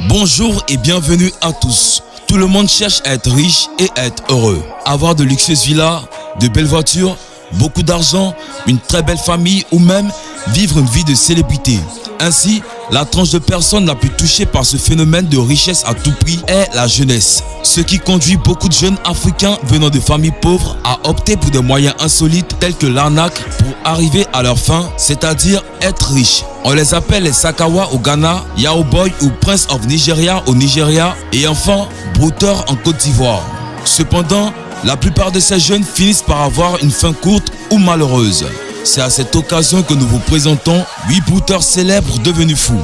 Bonjour et bienvenue à tous. Tout le monde cherche à être riche et à être heureux. Avoir de luxueuses villas, de belles voitures, beaucoup d'argent, une très belle famille ou même vivre une vie de célébrité. Ainsi, la tranche de personnes la plus touchée par ce phénomène de richesse à tout prix est la jeunesse. Ce qui conduit beaucoup de jeunes africains venant de familles pauvres à opter pour des moyens insolites tels que l'arnaque pour arriver à leur fin, c'est-à-dire être riches. On les appelle les Sakawa au Ghana, Yao Boy ou Prince of Nigeria au Nigeria et enfin Brouteur en Côte d'Ivoire. Cependant, la plupart de ces jeunes finissent par avoir une fin courte ou malheureuse. C'est à cette occasion que nous vous présentons 8 brouteurs célèbres devenus fous.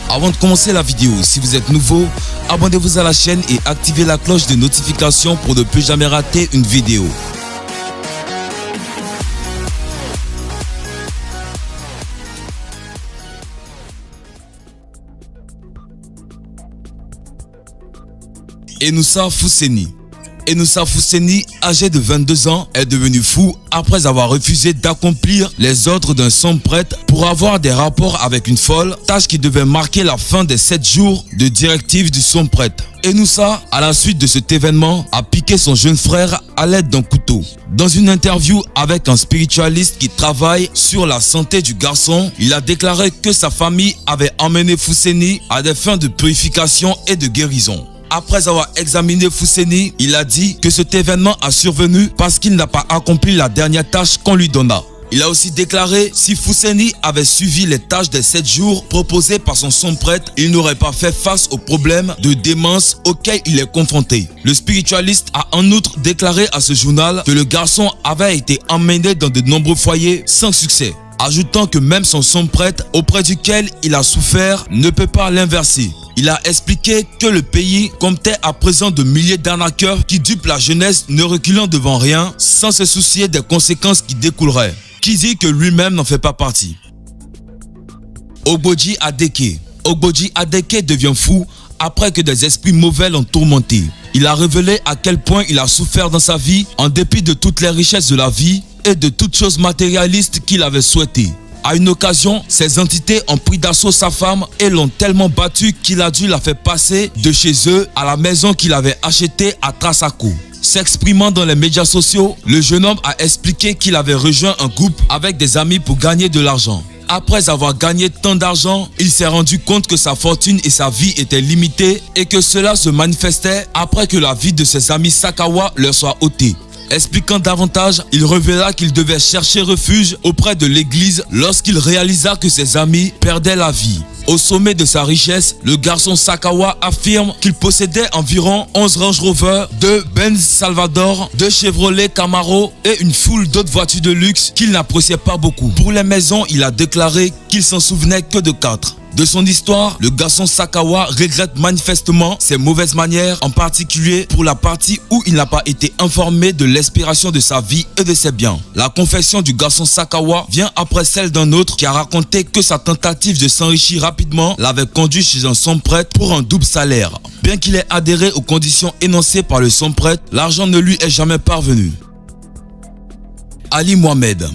Avant de commencer la vidéo, si vous êtes nouveau, abonnez-vous à la chaîne et activez la cloche de notification pour ne plus jamais rater une vidéo. Enoussa Fousseni. Enoussa Fousseni, âgé de 22 ans, est devenu fou après avoir refusé d'accomplir les ordres d'un sombre prêtre pour avoir des rapports avec une folle, tâche qui devait marquer la fin des 7 jours de directive du sombre prêtre. Enoussa, à la suite de cet événement, a piqué son jeune frère à l'aide d'un couteau. Dans une interview avec un spiritualiste qui travaille sur la santé du garçon, il a déclaré que sa famille avait emmené Fousseni à des fins de purification et de guérison. Après avoir examiné Fousseni, il a dit que cet événement a survenu parce qu'il n'a pas accompli la dernière tâche qu'on lui donna. Il a aussi déclaré si Fousseni avait suivi les tâches des 7 jours proposées par son sombre prêtre, il n'aurait pas fait face aux problèmes de démence auxquels il est confronté. Le spiritualiste a en outre déclaré à ce journal que le garçon avait été emmené dans de nombreux foyers sans succès, ajoutant que même son sombre prêtre auprès duquel il a souffert ne peut pas l'inverser. Il a expliqué que le pays comptait à présent de milliers d'arnaqueurs qui dupent la jeunesse ne reculant devant rien sans se soucier des conséquences qui découleraient. Qui dit que lui-même n'en fait pas partie. Ogboji Adeke. Ogboji Adeke devient fou après que des esprits mauvais l'ont tourmenté. Il a révélé à quel point il a souffert dans sa vie en dépit de toutes les richesses de la vie et de toutes choses matérialistes qu'il avait souhaitées. À une occasion, ces entités ont pris d'assaut sa femme et l'ont tellement battu qu'il a dû la faire passer de chez eux à la maison qu'il avait achetée à Trasako. S'exprimant dans les médias sociaux, le jeune homme a expliqué qu'il avait rejoint un groupe avec des amis pour gagner de l'argent. Après avoir gagné tant d'argent, il s'est rendu compte que sa fortune et sa vie étaient limitées et que cela se manifestait après que la vie de ses amis Sakawa leur soit ôtée. Expliquant davantage, il révéla qu'il devait chercher refuge auprès de l'église lorsqu'il réalisa que ses amis perdaient la vie. Au sommet de sa richesse, le garçon Sakawa affirme qu'il possédait environ 11 Range Rover, 2 Benz Salvador, 2 Chevrolet Camaro et une foule d'autres voitures de luxe qu'il n'appréciait pas beaucoup. Pour les maisons, il a déclaré qu'il s'en souvenait que de 4. De son histoire, le garçon Sakawa regrette manifestement ses mauvaises manières, en particulier pour la partie où il n'a pas été informé de l'expiration de sa vie et de ses biens. La confession du garçon Sakawa vient après celle d'un autre qui a raconté que sa tentative de s'enrichir rapidement l'avait conduit chez un sombre prêtre pour un double salaire. Bien qu'il ait adhéré aux conditions énoncées par le sombre prêtre, l'argent ne lui est jamais parvenu. Ali Mohamed.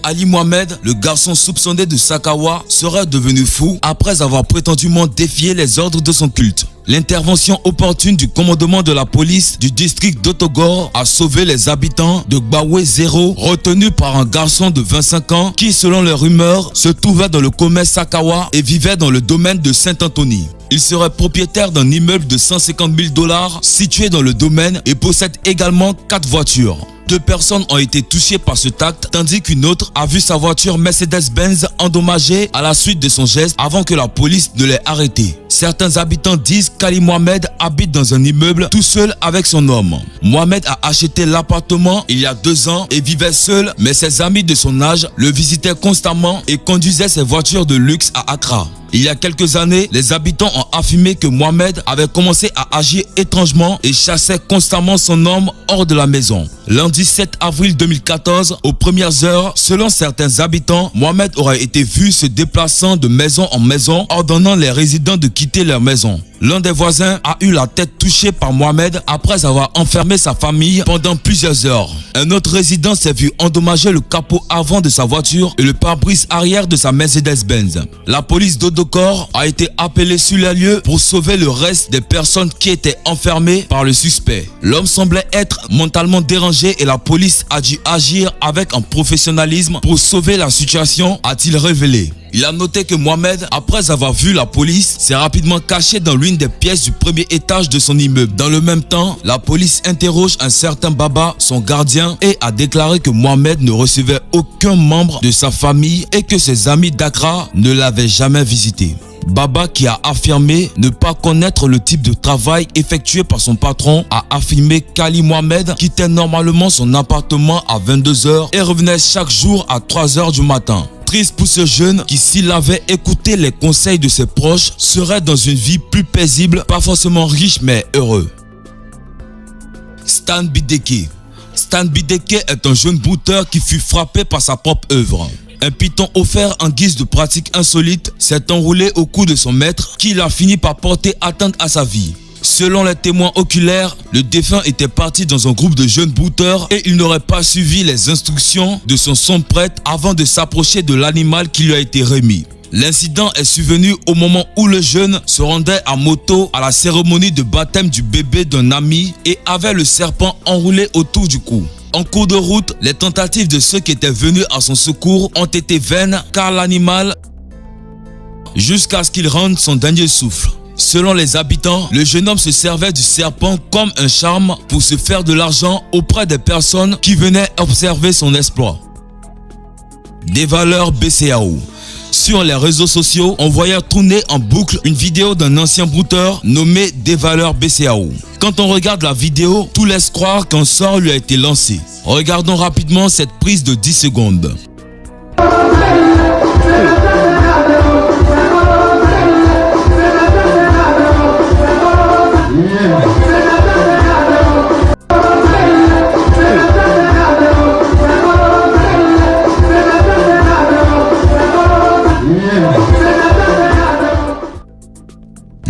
Ali Mohamed, le garçon soupçonné de Sakawa, serait devenu fou après avoir prétendument défié les ordres de son culte. L'intervention opportune du commandement de la police du district d'Otogor a sauvé les habitants de Gbawe 0, retenus par un garçon de 25 ans qui, selon les rumeurs, se trouvait dans le commerce Sakawa et vivait dans le domaine de Saint-Anthony. Il serait propriétaire d'un immeuble de 150 000 $ situé dans le domaine et possède également 4 voitures. 2 personnes ont été touchées par cet acte, tandis qu'une autre a vu sa voiture Mercedes-Benz endommagée à la suite de son geste avant que la police ne l'ait arrêté. Certains habitants disent qu'Ali Mohamed habite dans un immeuble tout seul avec son homme. Mohamed a acheté l'appartement il y a 2 ans et vivait seul, mais ses amis de son âge le visitaient constamment et conduisaient ses voitures de luxe à Accra. Il y a quelques années, les habitants ont affirmé que Mohamed avait commencé à agir étrangement et chassait constamment son homme hors de la maison. L'un vendredi 7 avril 2014, aux premières heures, selon certains habitants, Mohamed aurait été vu se déplaçant de maison en maison, ordonnant les résidents de quitter leur maison. L'un des voisins a eu la tête touchée par Mohamed après avoir enfermé sa famille pendant plusieurs heures. Un autre résident s'est vu endommager le capot avant de sa voiture et le pare-brise arrière de sa Mercedes-Benz. La police d'Odokor a été appelée sur les lieux pour sauver le reste des personnes qui étaient enfermées par le suspect. L'homme semblait être mentalement dérangé et la police a dû agir avec un professionnalisme pour sauver la situation, a-t-il révélé. Il a noté que Mohamed, après avoir vu la police, s'est rapidement caché dans l'une des pièces du premier étage de son immeuble. Dans le même temps, la police interroge un certain Baba, son gardien, et a déclaré que Mohamed ne recevait aucun membre de sa famille et que ses amis d'Accra ne l'avaient jamais visité. Baba, qui a affirmé ne pas connaître le type de travail effectué par son patron, a affirmé qu'Ali Mohamed quittait normalement son appartement à 22 h et revenait chaque jour à 3 h du matin. Triste pour ce jeune qui, s'il avait écouté les conseils de ses proches, serait dans une vie plus paisible, pas forcément riche mais heureux. Stan Bideke. Stan Bideke est un jeune brouteur qui fut frappé par sa propre œuvre. Un python offert en guise de pratique insolite s'est enroulé au cou de son maître qui a fini par porter atteinte à sa vie. Selon les témoins oculaires, le défunt était parti dans un groupe de jeunes brouteurs et il n'aurait pas suivi les instructions de son sombre prêtre avant de s'approcher de l'animal qui lui a été remis. L'incident est survenu au moment où le jeune se rendait à moto à la cérémonie de baptême du bébé d'un ami et avait le serpent enroulé autour du cou. En cours de route, les tentatives de ceux qui étaient venus à son secours ont été vaines car l'animal, jusqu'à ce qu'il rende son dernier souffle. Selon les habitants, le jeune homme se servait du serpent comme un charme pour se faire de l'argent auprès des personnes qui venaient observer son exploit. Des valeurs BCAO. Sur les réseaux sociaux, on voyait tourner en boucle une vidéo d'un ancien brouteur nommé Des valeurs BCAO. Quand on regarde la vidéo, tout laisse croire qu'un sort lui a été lancé. Regardons rapidement cette prise de 10 secondes.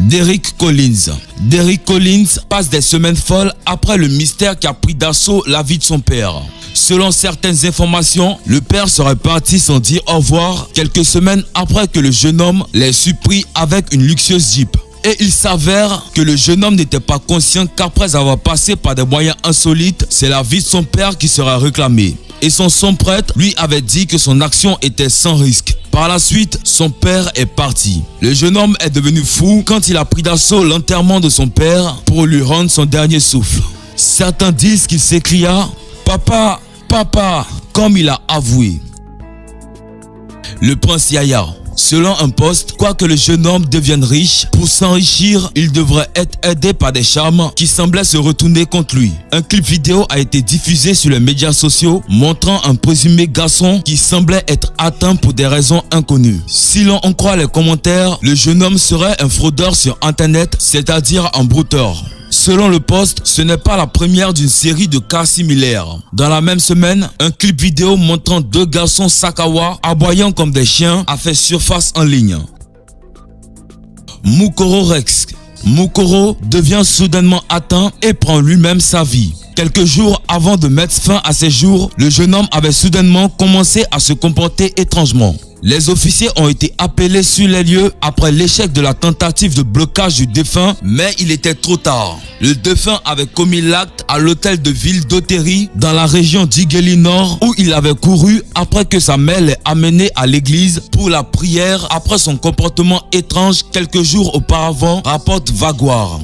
Derrick Collins. Derrick Collins passe des semaines folles après le mystère qui a pris d'assaut la vie de son père. Selon certaines informations, le père serait parti sans dire au revoir quelques semaines après que le jeune homme l'ait surpris avec une luxueuse Jeep. Et il s'avère que le jeune homme n'était pas conscient qu'après avoir passé par des moyens insolites, c'est la vie de son père qui sera réclamée. Et son sombre prêtre lui avait dit que son action était sans risque. Par la suite, son père est parti. Le jeune homme est devenu fou quand il a pris d'assaut l'enterrement de son père pour lui rendre son dernier souffle. Certains disent qu'il s'écria « Papa, papa », comme il a avoué. Le prince Yaya. Selon un post, quoique le jeune homme devienne riche, pour s'enrichir, il devrait être aidé par des charmes qui semblaient se retourner contre lui. Un clip vidéo a été diffusé sur les médias sociaux montrant un présumé garçon qui semblait être atteint pour des raisons inconnues. Si l'on en croit les commentaires, le jeune homme serait un fraudeur sur internet, c'est-à-dire un brouteur. Selon le post, ce n'est pas la première d'une série de cas similaires. Dans la même semaine, un clip vidéo montrant deux garçons Sakawa aboyant comme des chiens a fait surface en ligne. Mukoro Rex. Mukoro devient soudainement atteint et prend lui-même sa vie. Quelques jours avant de mettre fin à ses jours, le jeune homme avait soudainement commencé à se comporter étrangement. Les officiers ont été appelés sur les lieux après l'échec de la tentative de blocage du défunt, mais il était trop tard. Le défunt avait commis l'acte à l'hôtel de ville d'Oteri dans la région d'Igeli Nord où il avait couru après que sa mère l'ait amené à l'église pour la prière après son comportement étrange quelques jours auparavant, rapporte Vaguard.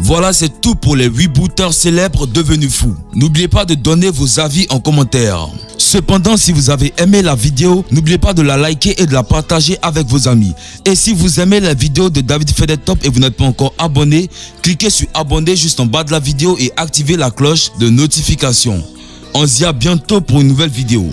Voilà, c'est tout pour les 8 brouteurs célèbres devenus fous. N'oubliez pas de donner vos avis en commentaire. Cependant, si vous avez aimé la vidéo, n'oubliez pas de la liker et de la partager avec vos amis. Et si vous aimez la vidéo de David fait des top et vous n'êtes pas encore abonné, cliquez sur abonner juste en bas de la vidéo et activez la cloche de notification. On se dit à bientôt pour une nouvelle vidéo.